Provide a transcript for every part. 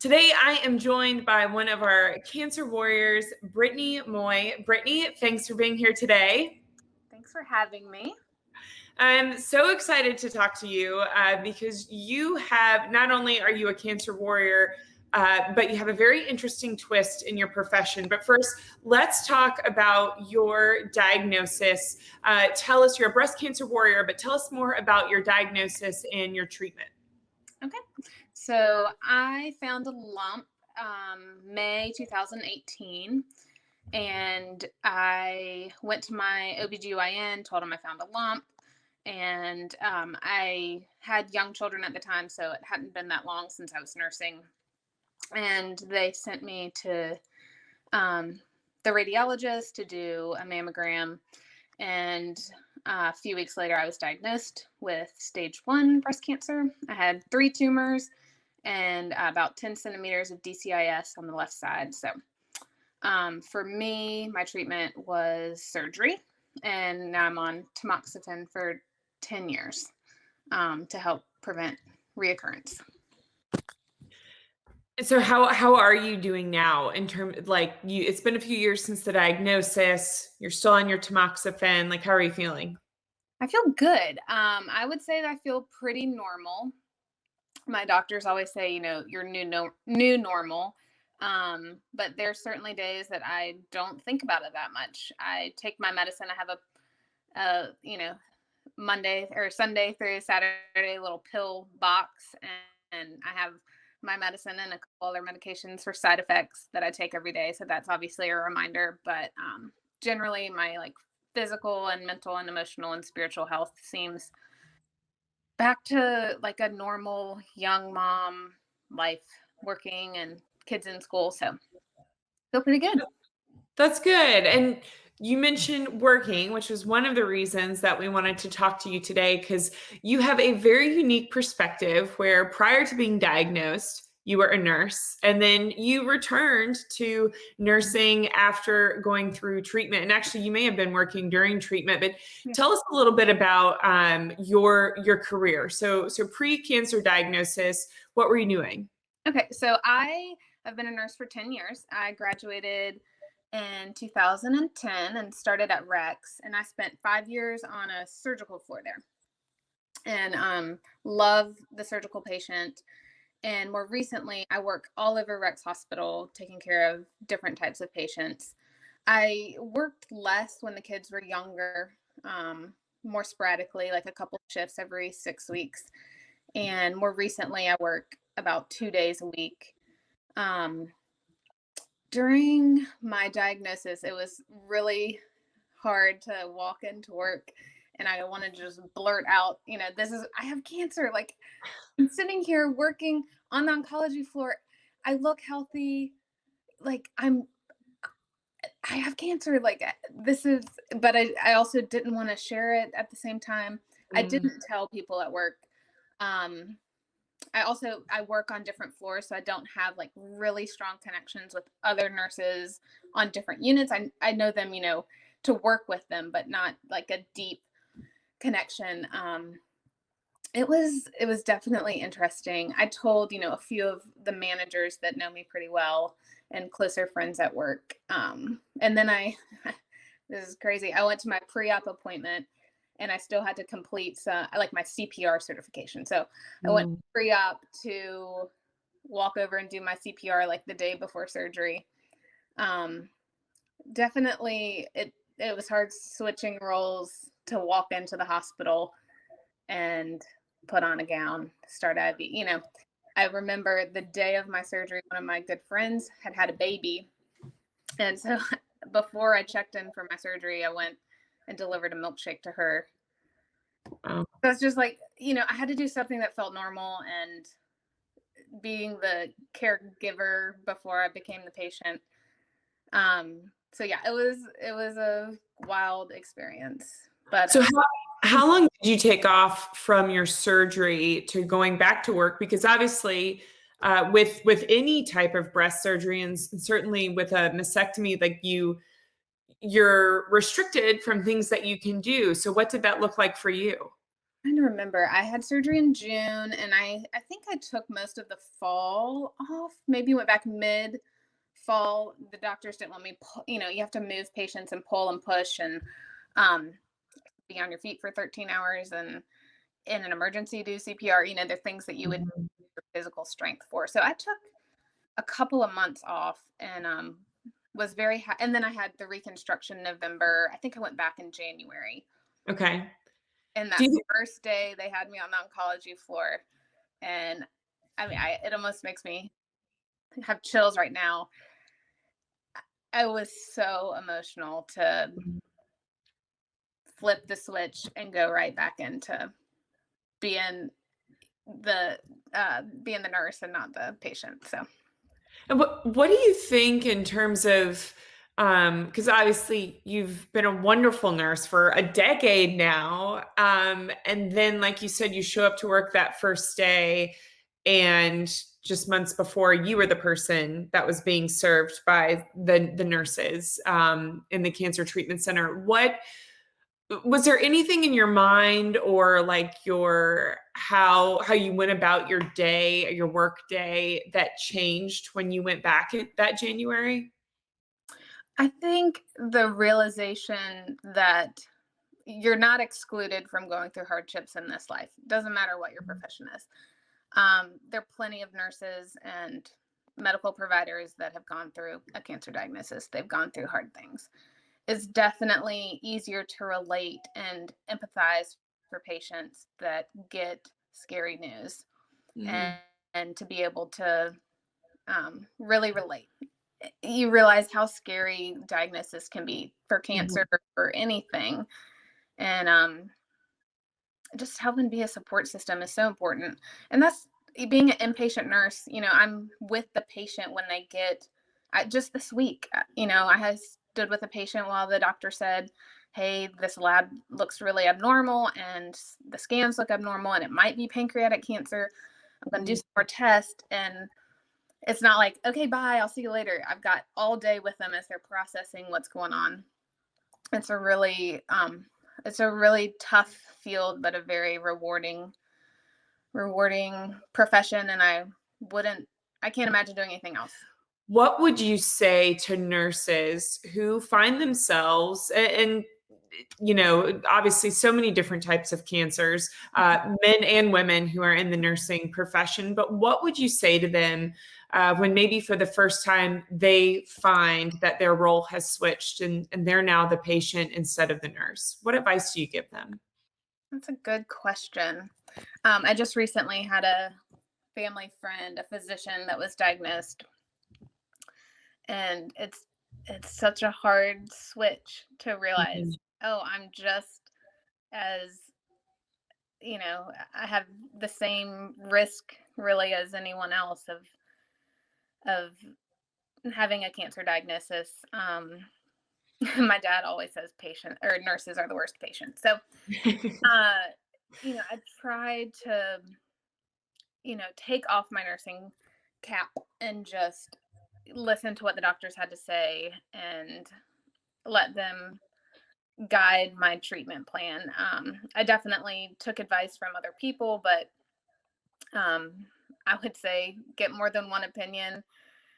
Today, I am joined by one of our cancer warriors, Brittany Moye. Brittany, thanks for being here today. Thanks for having me. I'm so excited to talk to you because you have, not only are you a cancer warrior, but you have a very interesting twist in your profession. But first, let's talk about your diagnosis. Tell us, you're a breast cancer warrior, but tell us more about your diagnosis and your treatment. Okay. So I found a lump May 2018, and I went to my OBGYN, told him I found a lump, and I had young children at the time, so it hadn't been that long since I was nursing. And they sent me to the radiologist to do a mammogram. And a few weeks later, I was diagnosed with stage 1 breast cancer. I had 3 tumors and about 10 centimeters of DCIS on the left side. So for me, my treatment was surgery, and now I'm on tamoxifen for 10 years to help prevent reoccurrence. So how are you doing now in terms, like, it's been a few years since the diagnosis, you're still on your tamoxifen, like, how are you feeling? I feel good. I would say that I feel pretty normal. My doctors always say, you're new normal. But there's certainly days that I don't think about it that much. I take my medicine. I have a Monday or Sunday through Saturday little pill box, and I have my medicine and a couple other medications for side effects that I take every day. So that's obviously a reminder. But generally, my physical and mental and emotional and spiritual health seems back to like a normal young mom life, working and kids in school. So feel pretty good. That's good. And you mentioned working, which was one of the reasons that we wanted to talk to you today, because you have a very unique perspective where prior to being diagnosed, you were a nurse, and then you returned to nursing after going through treatment. And actually, you may have been working during treatment, but Yeah. tell us a little bit about your career. So pre-cancer diagnosis, what were you doing? Okay, so I have been a nurse for 10 years. I graduated in 2010 and started at Rex, and I spent 5 years on a surgical floor there, and love the surgical patient. And more recently, I work all over Rex Hospital taking care of different types of patients. I worked less when the kids were younger, more sporadically, like a couple shifts every 6 weeks. And more recently, I work about 2 days a week. During my diagnosis, it was really hard to walk into work, and I wanted to just blurt out, I have cancer. Like, I'm sitting here working on the oncology floor. I look healthy. Like, I have cancer. Like, but I also didn't want to share it at the same time. I Mm. didn't tell people at work. Um, I work on different floors, so I don't have like really strong connections with other nurses on different units. I know them, to work with them, but not like a deep connection. It was definitely interesting. I told, a few of the managers that know me pretty well and closer friends at work. And then this is crazy. I went to my pre-op appointment, and I still had to complete like my CPR certification. So I went Mm. pre-op to walk over and do my CPR like the day before surgery. Definitely it was hard switching roles to walk into the hospital and put on a gown, start IV. I remember the day of my surgery, one of my good friends had a baby. And so before I checked in for my surgery, I went and delivered a milkshake to her. Wow. So it's just like, I had to do something that felt normal, and being the caregiver before I became the patient. So yeah, it was a wild experience. But So how long did you take off from your surgery to going back to work? Because obviously, with any type of breast surgery, and certainly with a mastectomy, like you're restricted from things that you can do. So what did that look like for you? trying to remember. I had surgery in June, and I think I took most of the fall off. Maybe went back mid fall. The doctors didn't want me. You have to move patients and pull and push and um, be on your feet for 13 hours and in an emergency do CPR. The things that you would Mhm. for physical strength for. So I took a couple of months off and was and then I had the reconstruction November. I think I went back in January. Okay. And Do that you first day they had me on the oncology floor. And I mean, it almost makes me have chills right now. I was so emotional to flip the switch and go right back into being being the nurse and not the patient. So And what do you think in terms of because obviously you've been a wonderful nurse for a decade now, and then like you said, you show up to work that first day, and just months before, you were the person that was being served by the nurses in the cancer treatment center. What was there anything in your mind or like your how you went about your day, your work day that changed when you went back in that January? I think the realization that you're not excluded from going through hardships in this life. Doesn't matter what your profession is. There are plenty of nurses and medical providers that have gone through a cancer diagnosis. They've gone through hard things. It's definitely easier to relate and empathize for patients that get scary news Mhm. and, and to be able to really relate. You realize how scary diagnosis can be for Mhm. cancer or anything. And just helping be a support system is so important. And that's being an inpatient nurse. I'm with the patient when they get, just this week, I had stood with a patient while the doctor said, hey, this lab looks really abnormal and the scans look abnormal and it might be pancreatic cancer. I'm going to do Mhm. some more tests. And it's not like, okay, bye, I'll see you later. I've got all day with them as they're processing what's going on. It's a really tough field, but a very rewarding profession, and I can't imagine doing anything else. What would you say to nurses who find themselves and obviously so many different types of cancers, men and women who are in the nursing profession, but what would you say to them when maybe for the first time they find that their role has switched and they're now the patient instead of the nurse? What advice do you give them? That's a good question. I just recently had a family friend, a physician that was diagnosed, and it's such a hard switch to realize, Mhm. oh, I'm just as I have the same risk really as anyone else of having a cancer diagnosis. My dad always says patient or nurses are the worst patients. So, uh, I tried to, take off my nursing cap and just listen to what the doctors had to say and let them guide my treatment plan. I definitely took advice from other people, but I would say get more than one opinion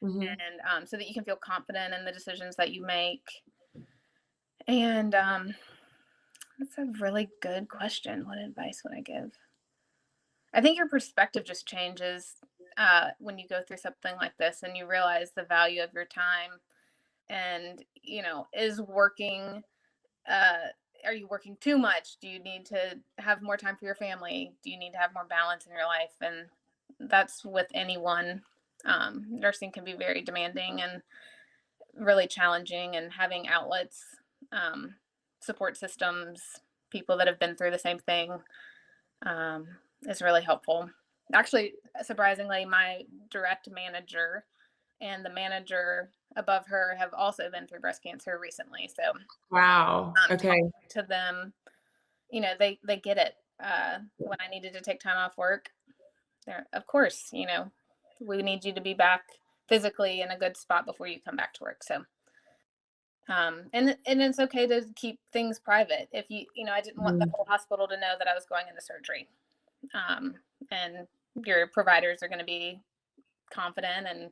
Mhm. and so that you can feel confident in the decisions that you make. And that's a really good question. What advice would I give? I think your perspective just changes when you go through something like this and you realize the value of your time and, is working, uh, are you working too much? Do you need to have more time for your family? Do you need to have more balance in your life? And that's with anyone. Nursing can be very demanding and really challenging, and having outlets, um, support systems, people that have been through the same thing um, is really helpful. Actually, surprisingly, my direct manager and the manager above her have also been through breast cancer recently. So, Wow. talking Okay. to them, they get it. When I needed to take time off work, they're of course, we need you to be back physically in a good spot before you come back to work. So And it's okay to keep things private. If I didn't want the Mm. whole hospital to know that I was going into surgery. Um, and your providers are going to be confident and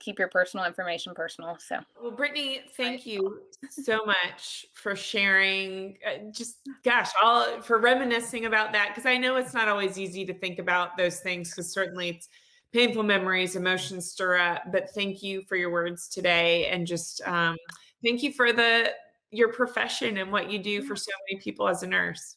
keep your personal information personal. So Well, Brittany, I, thank you so much for sharing. Just, gosh, all for reminiscing about that because I know it's not always easy to think about those things because certainly it's painful memories, emotions stir up. But thank you for your words today, and just thank you for the your profession and what you do for yeah. so many people as a nurse.